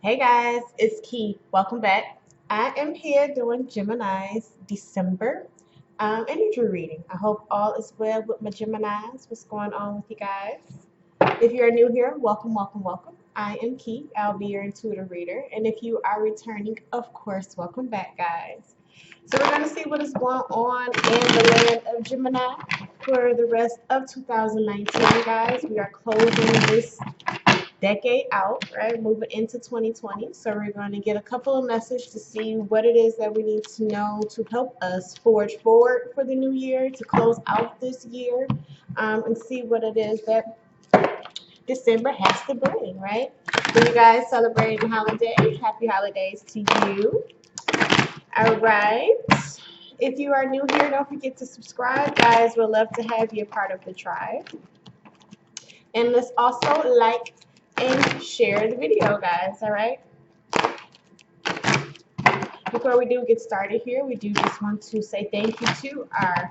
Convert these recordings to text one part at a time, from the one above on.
Hey guys, it's Key. Welcome back. I am here doing Gemini's December energy reading. I hope all is well with my Geminis. What's going on with you guys? If you're new here, welcome, welcome, welcome. I am Key. I'll be your intuitive reader. And if you are returning, of course, welcome back, guys. So we're going to see what is going on in the land of Gemini for the rest of 2019, guys. We are closing this decade out, right? Moving into 2020. So we're going to get a couple of messages to see what it is that we need to know to help us forge forward for the new year, to close out this year, and see what it is that December has to bring, right? So you guys celebrating holidays, happy holidays to you. All right. If you are new here, don't forget to subscribe, guys. We'd love to have you a part of the tribe. And let's also like and share the video, guys, all right? Before we do get started here, we do just want to say thank you to our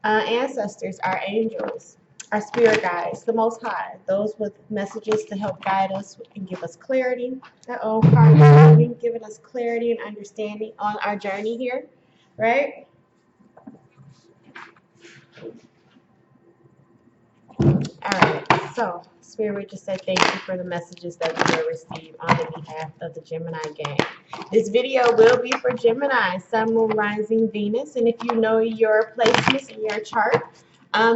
ancestors, our angels, our spirit guides, the Most High, those with messages to help guide us and give us clarity. Giving us clarity and understanding on our journey here, right? All right, so Spirit, we just say thank you for the messages that we will receive on the behalf of the Gemini gang. This video will be for Gemini, Sun, Moon, Rising, Venus, and if you know your placements in your chart,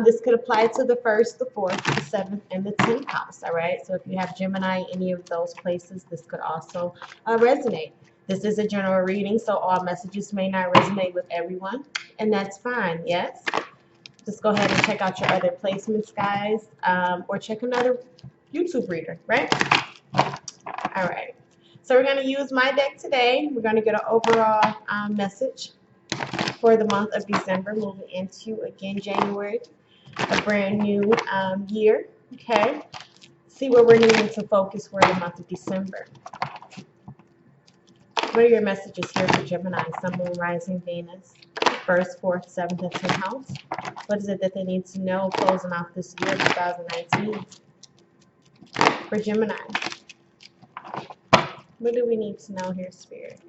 this could apply to the 1st, the 4th, the 7th, and the 10th house, all right? So if you have Gemini in any of those places, this could also resonate. This is a general reading, so all messages may not resonate with everyone, and that's fine, yes? Just go ahead and check out your other placements, guys, or check another YouTube reader, right? All right. So we're going to use my deck today. We're going to get an overall message for the month of December, moving into, again, January, a brand new year, okay? See where we're needing to focus for the month of December. What are your messages here for Gemini, Sun, Moon, Rising, Venus, 1st, 4th, 7th, and 10th house? What is it that they need to know closing out this year, 2019? For Gemini, what do we need to know here, Spirit?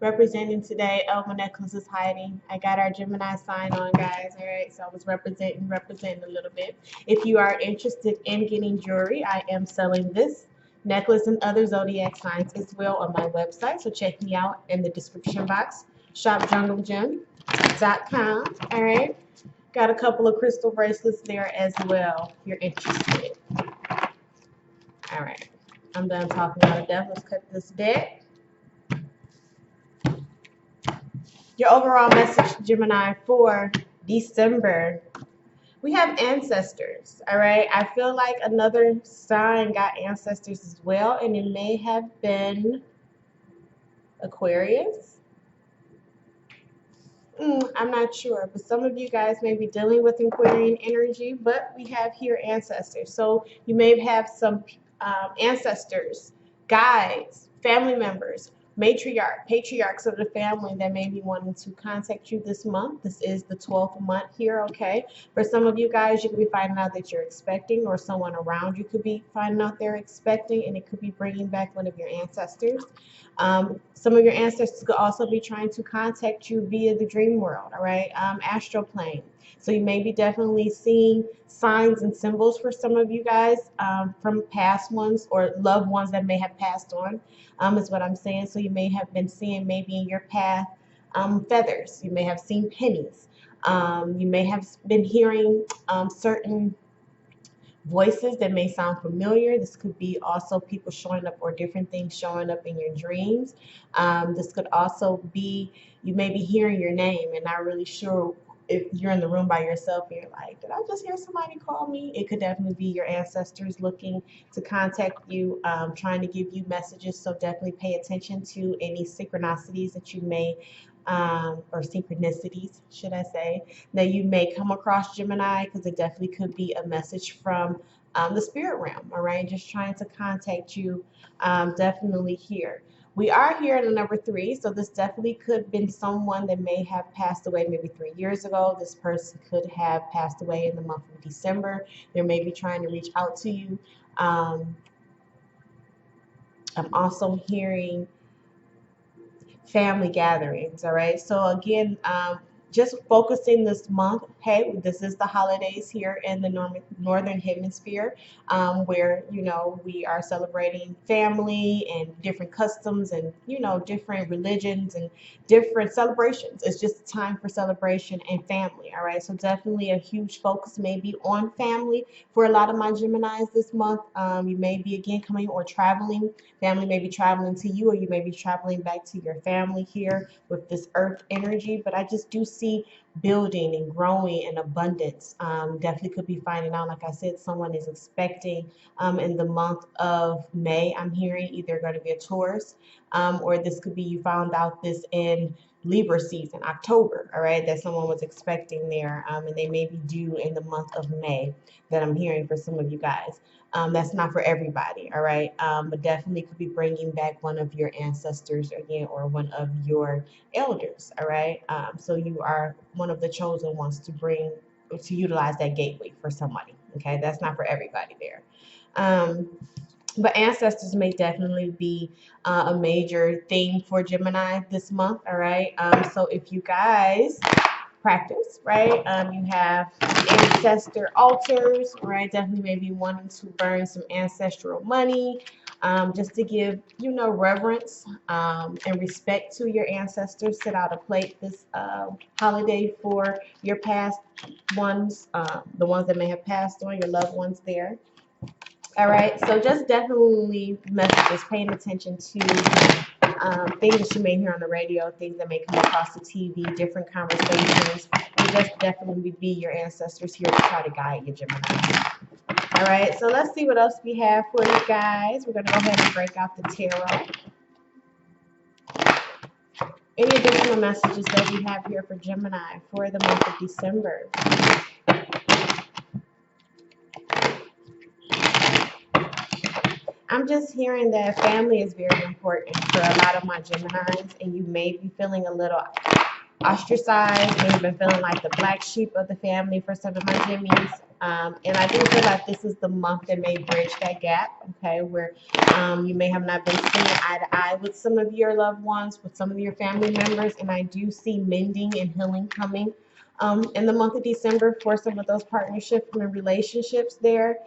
Representing today, my necklace is hiding. I got our Gemini sign on, guys, all right? So I was representing a little bit. If you are interested in getting jewelry, I am selling this necklace and other zodiac signs as well on my website. So check me out in the description box, shopjunglegem.com, all right? Got a couple of crystal bracelets there as well if you're interested. All right, I'm done talking about it. Let's cut this deck. Your overall message, Gemini, for December. We have ancestors, all right? I feel like another sign got ancestors as well, and it may have been Aquarius. I'm not sure, but some of you guys may be dealing with Aquarian energy, but we have here ancestors. So you may have some ancestors, guides, family members, patriarchs of the family that may be wanting to contact you this month. This is the 12th month here, okay? For some of you guys, you could be finding out that you're expecting, or someone around you could be finding out they're expecting, and it could be bringing back one of your ancestors. Some of your ancestors could also be trying to contact you via the dream world, all right? Astral plane. So you may be definitely seeing signs and symbols for some of you guys from past ones or loved ones that may have passed on, is what I'm saying. So you may have been seeing maybe in your path feathers. You may have seen pennies. You may have been hearing certain voices that may sound familiar. This could be also people showing up or different things showing up in your dreams. This could also be you may be hearing your name and not really sure if you're in the room by yourself and you're like, did I just hear somebody call me? It could definitely be your ancestors looking to contact you, trying to give you messages. So definitely pay attention to any synchronicities that you may or synchronicities, should I say, that you may come across, Gemini, because it definitely could be a message from the spirit realm, all right? Just trying to contact you, definitely here. We are here at the number 3, so this definitely could have been someone that may have passed away maybe 3 years ago. This person could have passed away in the month of December. They may be trying to reach out to you. I'm also hearing family gatherings. All right. So again, just focusing this month. Hey, this is the holidays here in the northern hemisphere, where we are celebrating family and different customs and different religions and different celebrations. It's just a time for celebration and family. All right. So definitely a huge focus maybe on family for a lot of my Geminis this month. You may be again coming or traveling. Family may be traveling to you, or you may be traveling back to your family here with this earth energy. But I just do see building and growing and abundance. Definitely could be finding out, like I said, someone is expecting in the month of May. I'm hearing either going to be a Taurus, or this could be you found out this in Libra season, October, all right, that someone was expecting there, and they may be due in the month of May, that I'm hearing for some of you guys. That's not for everybody, all right? But definitely could be bringing back one of your ancestors again, or one of your elders, all right? So you are one of the chosen ones to utilize that gateway for somebody, okay? That's not for everybody there. But ancestors may definitely be a major thing for Gemini this month, all right? So if you guys practice, right? You have ancestor altars, right? Definitely maybe wanting to burn some ancestral money, just to give, reverence and respect to your ancestors. Set out a plate this holiday for your past ones, the ones that may have passed on, your loved ones there. All right, so just definitely messages, paying attention to things that you may hear on the radio, things that may come across the TV, different conversations. Will just definitely be your ancestors here to try to guide you, Gemini. All right, so let's see what else we have for you guys. We're going to go ahead and break out the tarot. Any additional messages that we have here for Gemini for the month of December? I'm just hearing that family is very important for a lot of my Geminis, and you may be feeling a little ostracized, may have been feeling like the black sheep of the family for some of my Gemmies. And I do feel like this is the month that may bridge that gap, okay, where you may have not been seeing eye to eye with some of your loved ones, with some of your family members, and I do see mending and healing coming in the month of December for some of those partnerships and relationships there.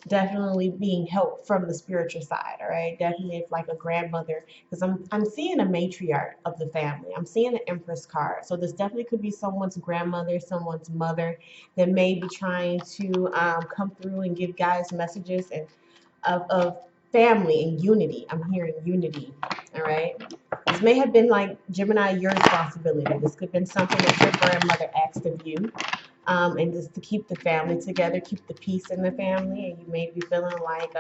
Definitely being helped from the spiritual side, all right? Definitely it's like a grandmother, because I'm seeing a matriarch of the family. I'm seeing an Empress card. So this definitely could be someone's grandmother, someone's mother that may be trying to come through and give guys messages and of family and unity. I'm hearing unity, all right? This may have been like Gemini, your responsibility. This could have been something that your grandmother asked of you. And just to keep the family together, keep the peace in the family. And you may be feeling like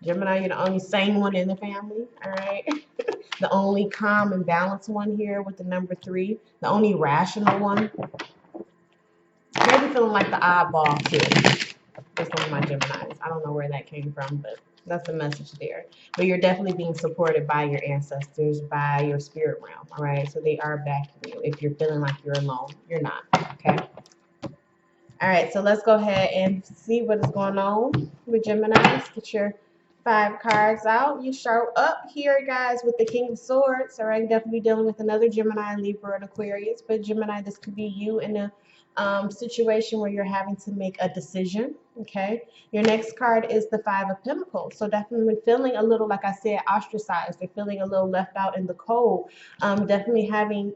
Gemini, you're the only sane one in the family, all right? The only calm and balanced one here with the number 3, the only rational one. Maybe feeling like the oddball too. That's one of my Geminis. I don't know where that came from, but that's the message there. But you're definitely being supported by your ancestors, by your spirit realm, all right? So they are backing you. If you're feeling like you're alone, you're not, okay? All right, so let's go ahead and see what is going on with Geminis. Get your 5 cards out. You show up here, guys, with the King of Swords. All right, definitely dealing with another Gemini, Libra, and Aquarius. But Gemini, this could be you in a situation where you're having to make a decision. Okay, your next card is the 5 of Pentacles. So definitely feeling a little, like I said, ostracized. They're feeling a little left out in the cold. Definitely having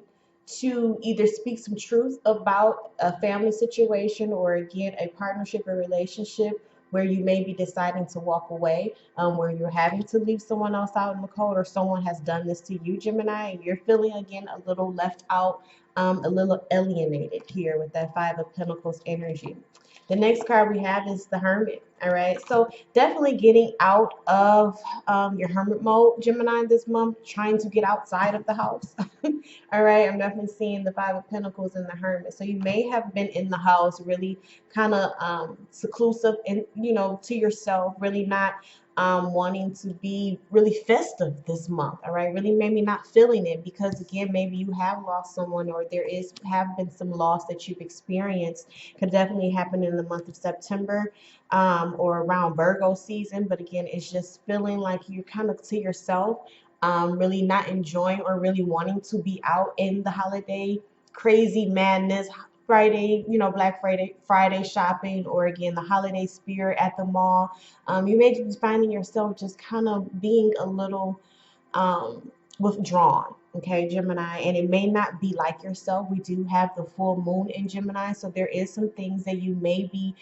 to either speak some truth about a family situation, or again a partnership or relationship where you may be deciding to walk away, where you're having to leave someone else out in the cold, or someone has done this to you, Gemini, and you're feeling again a little left out, a little alienated here with that 5 of Pentacles energy. The next card we have is the Hermit. All right, so definitely getting out of your hermit mode, Gemini, this month, trying to get outside of the house. All right, I'm definitely seeing the 5 of Pentacles and the Hermit. So you may have been in the house really kind of seclusive and, to yourself, really not wanting to be really festive this month, all right? Really maybe not feeling it because again, maybe you have lost someone or have been some loss that you've experienced. Could definitely happen in the month of September or around Virgo season. But again, it's just feeling like you're kind of to yourself, really not enjoying or really wanting to be out in the holiday crazy madness, Friday, Black Friday shopping, or again, the holiday spirit at the mall. You may be finding yourself just kind of being a little withdrawn, okay, Gemini, and it may not be like yourself. We do have the full moon in Gemini, so there is some things that you may be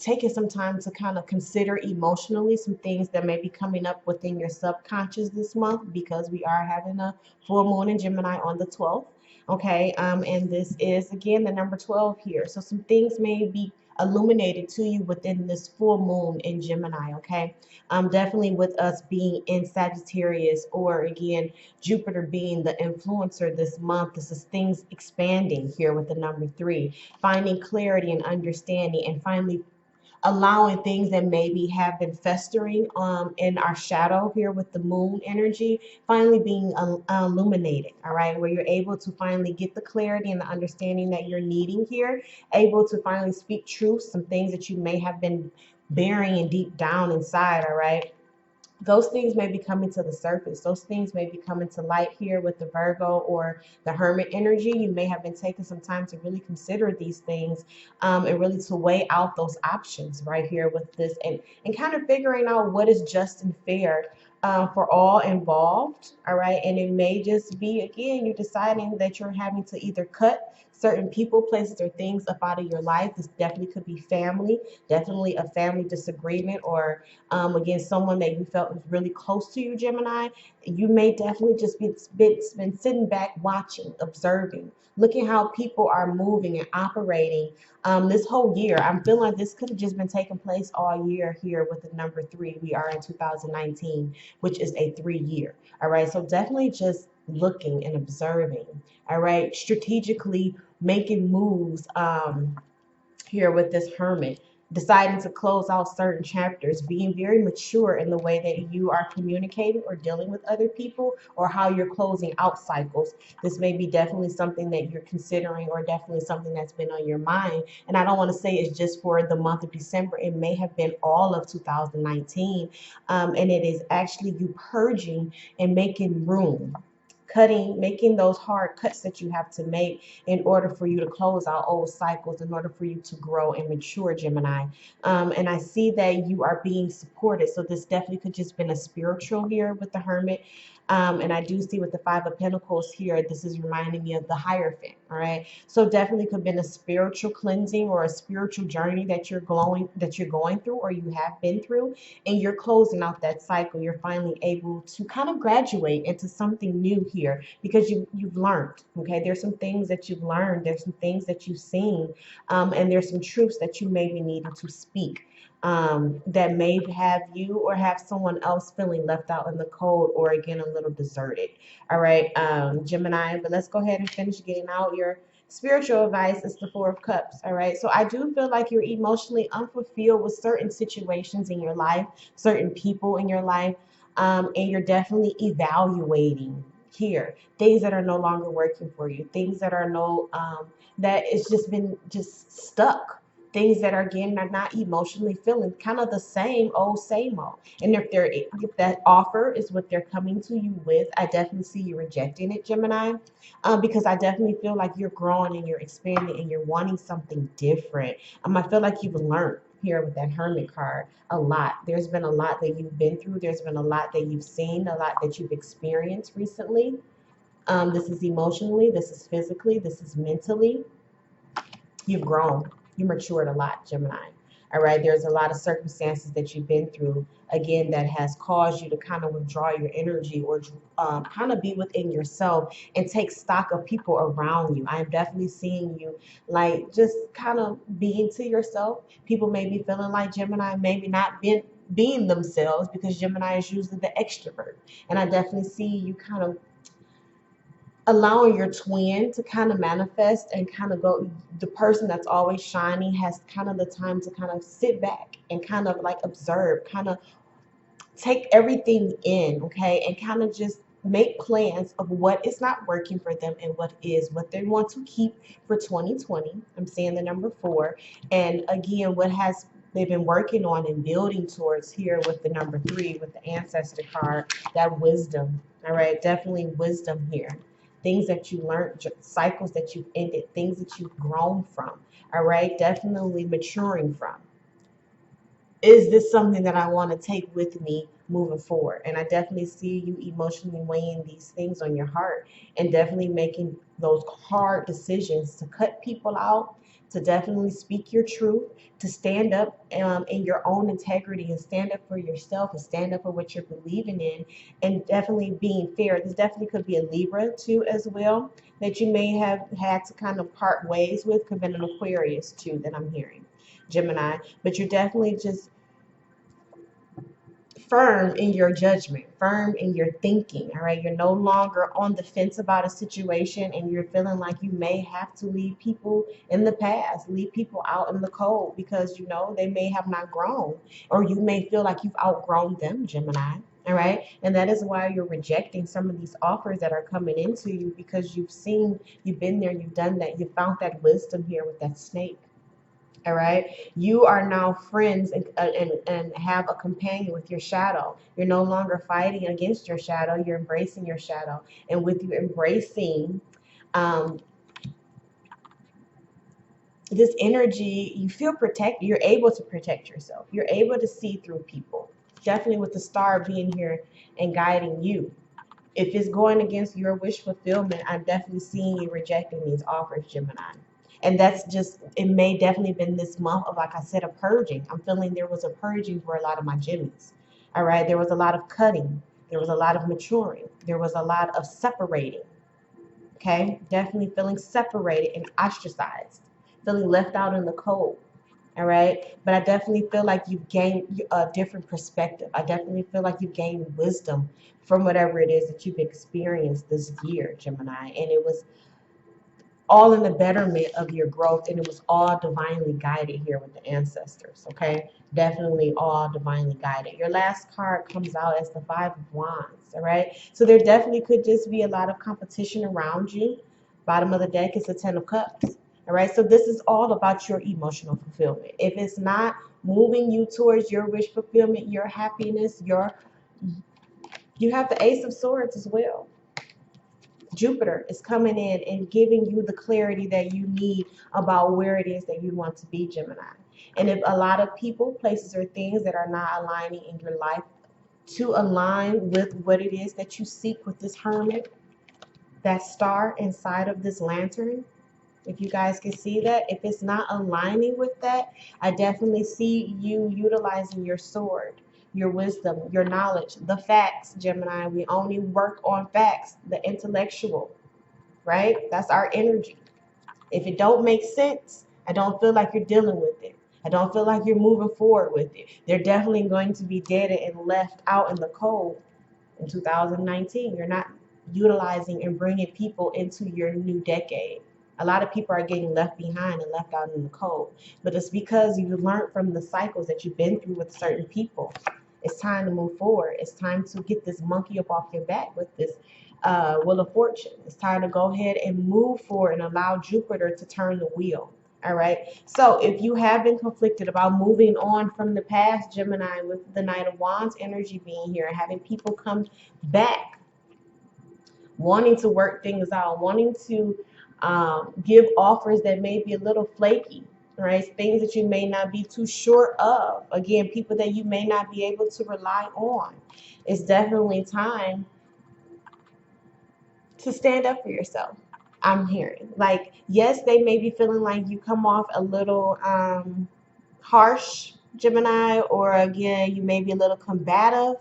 taking some time to kind of consider emotionally, some things that may be coming up within your subconscious this month because we are having a full moon in Gemini on the 12th. Okay, and this is again the number 12 here. So some things may be illuminated to you within this full moon in Gemini. Okay, definitely with us being in Sagittarius, or again Jupiter being the influencer this month. This is things expanding here with the number 3, finding clarity and understanding, and finally allowing things that maybe have been festering in our shadow here with the moon energy finally being illuminated, all right, where you're able to finally get the clarity and the understanding that you're needing here, able to finally speak truth, some things that you may have been burying deep down inside, all right. Those things may be coming to the surface. Those things may be coming to light here with the Virgo or the Hermit energy. You may have been taking some time to really consider these things, and really to weigh out those options right here with this, and kind of figuring out what is just and fair for all involved. All right. And it may just be, again, you deciding that you're having to either cut certain people, places, or things up out of your life. This definitely could be family, definitely a family disagreement, or again, someone that you felt was really close to you, Gemini. You may definitely just been sitting back watching, observing, looking how people are moving and operating this whole year. I'm feeling like this could have just been taking place all year here with the number 3. We are in 2019, which is a 3 year. All right. So definitely just looking and observing. All right. Strategically making moves here with this Hermit, deciding to close out certain chapters, being very mature in the way that you are communicating or dealing with other people, or how you're closing out cycles. This may be definitely something that you're considering, or definitely something that's been on your mind. And I don't want to say it's just for the month of December. It may have been all of 2019. And it is actually you purging and making room, making those hard cuts that you have to make in order for you to close out old cycles, in order for you to grow and mature, Gemini. And I see that you are being supported. So this definitely could just been a spiritual here with the Hermit. And I do see with the 5 of Pentacles here, this is reminding me of the Hierophant. All right. So definitely could have been a spiritual cleansing or a spiritual journey that you're going through, or you have been through, and you're closing out that cycle. You're finally able to kind of graduate into something new here because you've learned. Okay. There's some things that you've learned. There's some things that you've seen. And there's some truths that you may be needing to speak. That may have you or have someone else feeling left out in the cold, or again a little deserted. All right, Gemini. But let's go ahead and finish getting out your spiritual advice. It's the 4 of Cups. All right, so I do feel like you're emotionally unfulfilled with certain situations in your life, certain people in your life, and you're definitely evaluating here things that are no longer working for you, things that are that it's just been just stuck, things that are again are not emotionally feeling, kind of the same old. And if that offer is what they're coming to you with, I definitely see you rejecting it, Gemini, because I definitely feel like you're growing and you're expanding and you're wanting something different. I feel like you've learned here with that Hermit card a lot. There's been a lot that you've been through. There's been a lot that you've seen, a lot that you've experienced recently. This is emotionally, this is physically, this is mentally. You've grown, you matured a lot, Gemini. All right, there's a lot of circumstances that you've been through, again, that has caused you to kind of withdraw your energy, or kind of be within yourself and take stock of people around you. I'm definitely seeing you like just kind of being to yourself. People may be feeling like Gemini, maybe not being themselves, because Gemini is usually the extrovert. And I definitely see you kind of allowing your twin to kind of manifest and kind of go. The person that's always shining has kind of the time to kind of sit back and kind of like observe, kind of take everything in, okay, and kind of just make plans of what is not working for them and what is, what they want to keep for 2020. I'm saying the number 4. And again, what has they've been working on and building towards here with the number 3, with the ancestor card, that wisdom. All right, definitely wisdom here. Things that you learned, cycles that you've ended, things that you've grown from. All right, definitely maturing from. Is this something that I want to take with me moving forward? And I definitely see you emotionally weighing these things on your heart and definitely making those hard decisions to cut people out, to definitely speak your truth, to stand up in your own integrity and stand up for yourself and stand up for what you're believing in, and definitely being fair. This definitely could be a Libra too as well, that you may have had to kind of part ways with. Could have been an Aquarius too that I'm hearing, Gemini. But you're definitely just firm in your judgment, firm in your thinking. All right. You're no longer on the fence about a situation and you're feeling like you may have to leave people in the past, leave people out in the cold because, you know, they may have not grown, or you may feel like you've outgrown them, Gemini. All right. And that is why you're rejecting some of these offers that are coming into you, because you've seen, you've been there, you've done that, you found that wisdom here with that snake. All right. You are now friends and have a companion with your shadow. You're no longer fighting against your shadow. You're embracing your shadow. And with you embracing um, this energy, you feel protected. You're able to protect yourself. You're able to see through people. Definitely with the star being here and guiding you. If it's going against your wish fulfillment, I'm definitely seeing you rejecting these offers, Gemini. And that's just, it may definitely been this month of, like I said, a purging. I'm feeling there was a purging for a lot of my Gemmies. All right. There was a lot of cutting. There was a lot of maturing. There was a lot of separating. Okay. Definitely feeling separated and ostracized, feeling left out in the cold. All right. But I definitely feel like you've gained a different perspective. I definitely feel like you've gained wisdom from whatever it is that you've experienced this year, Gemini. And it was all in the betterment of your growth, and it was all divinely guided here with the ancestors. Okay. Definitely all divinely guided. Your last card comes out as the 5 of Wands. All right. So there definitely could just be a lot of competition around you. Bottom of the deck is the 10 of Cups. All right. So this is all about your emotional fulfillment. If it's not moving you towards your wish fulfillment, your happiness, you have the Ace of Swords as well. Jupiter is coming in and giving you the clarity that you need about where it is that you want to be, Gemini. And if a lot of people, places, or things that are not aligning in your life to align with what it is that you seek with this Hermit, that star inside of this lantern, if you guys can see that, if it's not aligning with that, I definitely see you utilizing your sword, your wisdom, your knowledge, the facts, Gemini. We only work on facts, the intellectual, right? That's our energy. If it don't make sense, I don't feel like you're dealing with it. I don't feel like you're moving forward with it. They're definitely going to be dead and left out in the cold in 2019. You're not utilizing and bringing people into your new decade. A lot of people are getting left behind and left out in the cold, but it's because you've learned from the cycles that you've been through with certain people. It's time to move forward. It's time to get this monkey up off your back with this Wheel of Fortune. It's time to go ahead and move forward and allow Jupiter to turn the wheel. All right. So if you have been conflicted about moving on from the past, Gemini, with the Knight of Wands energy being here and having people come back, wanting to work things out, wanting to give offers that may be a little flaky, right? Things that you may not be too sure of. Again, people that you may not be able to rely on. It's definitely time to stand up for yourself. I'm hearing, like, yes, they may be feeling like you come off a little harsh, Gemini, or again, you may be a little combative.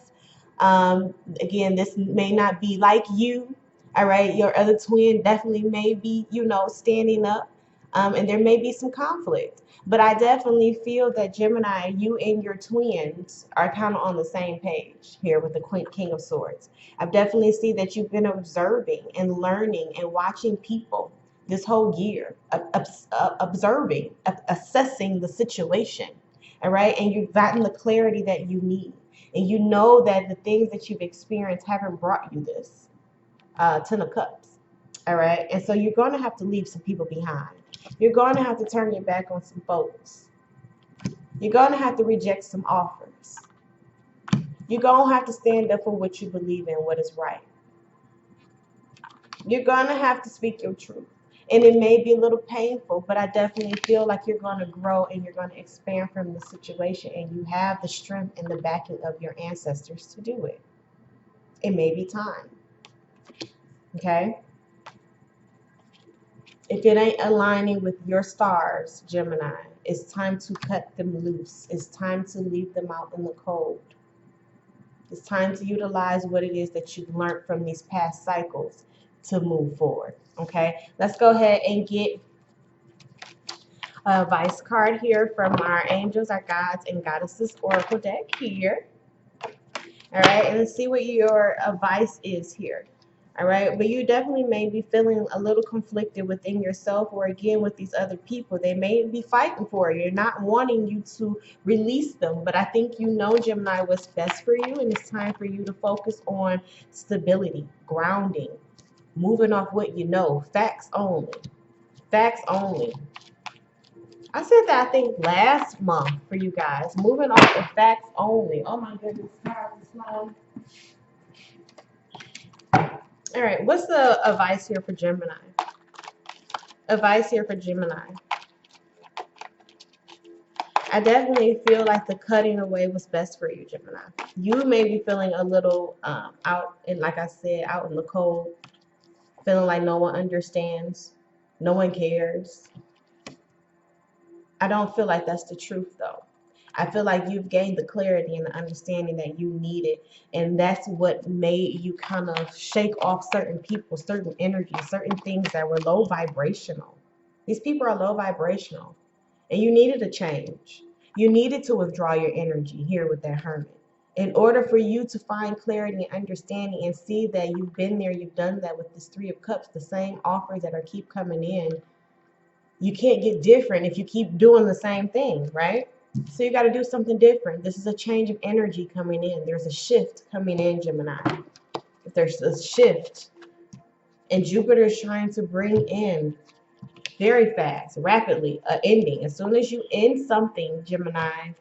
Again, this may not be like you. All right, your other twin definitely may be, you know, standing up, and there may be some conflict. But I definitely feel that, Gemini, you and your twins are kind of on the same page here with the King of Swords. I definitely see that you've been observing and learning and watching people this whole year, observing, assessing the situation. All right. And you've gotten the clarity that you need. And you know that the things that you've experienced haven't brought you this 10 of cups. All right. And so you're going to have to leave some people behind. You're going to have to turn your back on some folks. You're going to have to reject some offers. You're going to have to stand up for what you believe in, what is right. You're going to have to speak your truth. And it may be a little painful, but I definitely feel like you're going to grow and you're going to expand from the situation. And you have the strength and the backing of your ancestors to do it. It may be time. Okay? If it ain't aligning with your stars, Gemini, it's time to cut them loose. It's time to leave them out in the cold. It's time to utilize what it is that you've learned from these past cycles to move forward. Okay, let's go ahead and get a advice card here from our angels, our gods, and goddesses oracle deck here. All right, and let's see what your advice is here. All right, but you definitely may be feeling a little conflicted within yourself, or again with these other people. They may be fighting for you, not wanting you to release them. But I think you know, Gemini, what's best for you, and it's time for you to focus on stability, grounding, moving off what you know, facts only. Facts only. I said that I think last month for you guys. Moving off of facts only. Oh my goodness, cards is flying. All right, what's the advice here for Gemini? Advice here for Gemini. I definitely feel like the cutting away was best for you, Gemini. You may be feeling a little out, and like I said, out in the cold, feeling like no one understands, no one cares. I don't feel like that's the truth, though. I feel like you've gained the clarity and the understanding that you needed, and that's what made you kind of shake off certain people, certain energies, certain things that were low vibrational. These people are low vibrational, and you needed a change. You needed to withdraw your energy here with that Hermit. In order for you to find clarity and understanding and see that you've been there, you've done that with this Three of Cups, the same offers that are keep coming in, you can't get different if you keep doing the same thing, right? So you got to do something different. This is a change of energy coming in. There's a shift coming in, Gemini. There's a shift. And Jupiter is trying to bring in very fast, rapidly, an ending. As soon as you end something, Gemini,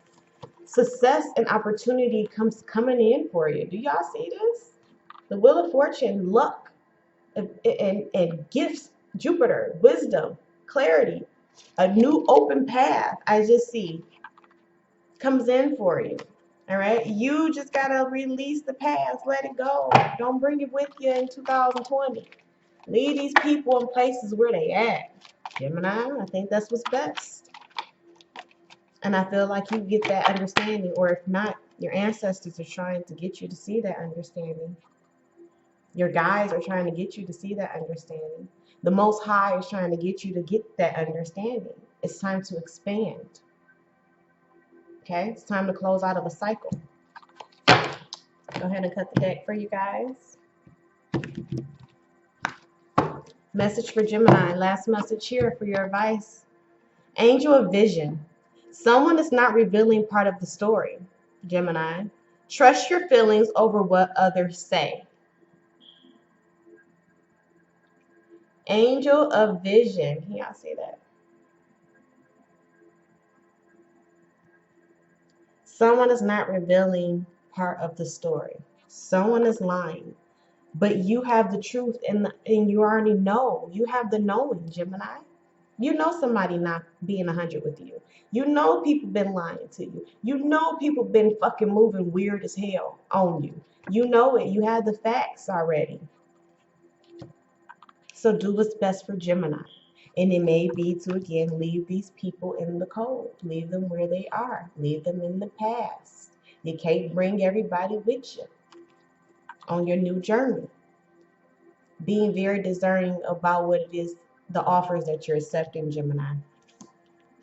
success and opportunity comes coming in for you. Do y'all see this? The Wheel of Fortune, luck, and gifts, Jupiter, wisdom, clarity, a new open path. I just see comes in for you. All right, you just gotta release the past, let it go. Don't bring it with you in 2020. Leave these people in places where they at. Gemini, I think that's what's best. And I feel like you get that understanding, or if not, your ancestors are trying to get you to see that understanding. Your guides are trying to get you to see that understanding. The Most High is trying to get you to get that understanding. It's time to expand. Okay, it's time to close out of a cycle. Go ahead and cut the deck for you guys. Message for Gemini. Last message here for your advice. Angel of Vision. Someone is not revealing part of the story, Gemini. Trust your feelings over what others say. Angel of Vision. Can y'all see that? Someone is not revealing part of the story. Someone is lying. But you have the truth, and you already know. You have the knowing, Gemini. You know somebody not being 100 with you. You know people been lying to you. You know people been fucking moving weird as hell on you. You know it. You have the facts already. So do what's best for Gemini. And it may be to, again, leave these people in the cold. Leave them where they are. Leave them in the past. You can't bring everybody with you on your new journey. Being very discerning about what it is, the offers that you're accepting, Gemini.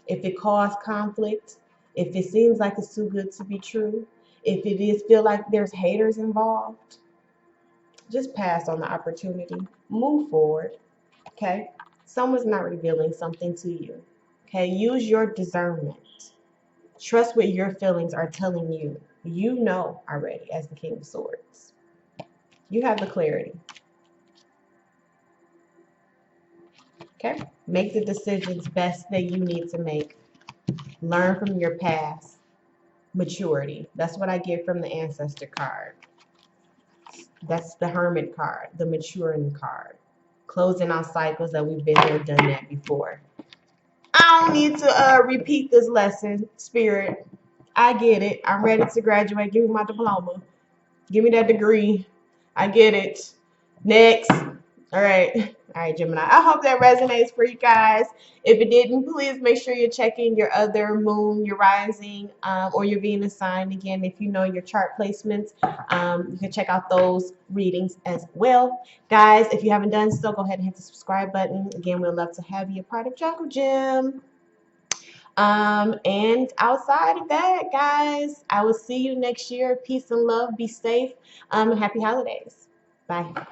If it causes conflict, if it seems like it's too good to be true, if it is feel like there's haters involved, just pass on the opportunity. Move forward. Okay? Someone's not revealing something to you. Okay? Use your discernment. Trust what your feelings are telling you. You know already as the King of Swords. You have the clarity. Okay? Make the decisions best that you need to make. Learn from your past. Maturity. That's what I get from the ancestor card. That's the hermit card, the maturing card. Closing out cycles that we've been there, done that before. I don't need to repeat this lesson, Spirit. I get it. I'm ready to graduate. Give me my diploma. Give me that degree. I get it. Next. All right. All right, Gemini. I hope that resonates for you guys. If it didn't, please make sure you're checking your other moon, your rising, or your Venus sign. Again, if you know your chart placements, you can check out those readings as well. Guys, if you haven't done so, go ahead and hit the subscribe button. Again, we'd love to have you a part of Jungle Gym. And outside of that, guys, I will see you next year. Peace and love. Be safe. Happy holidays. Bye.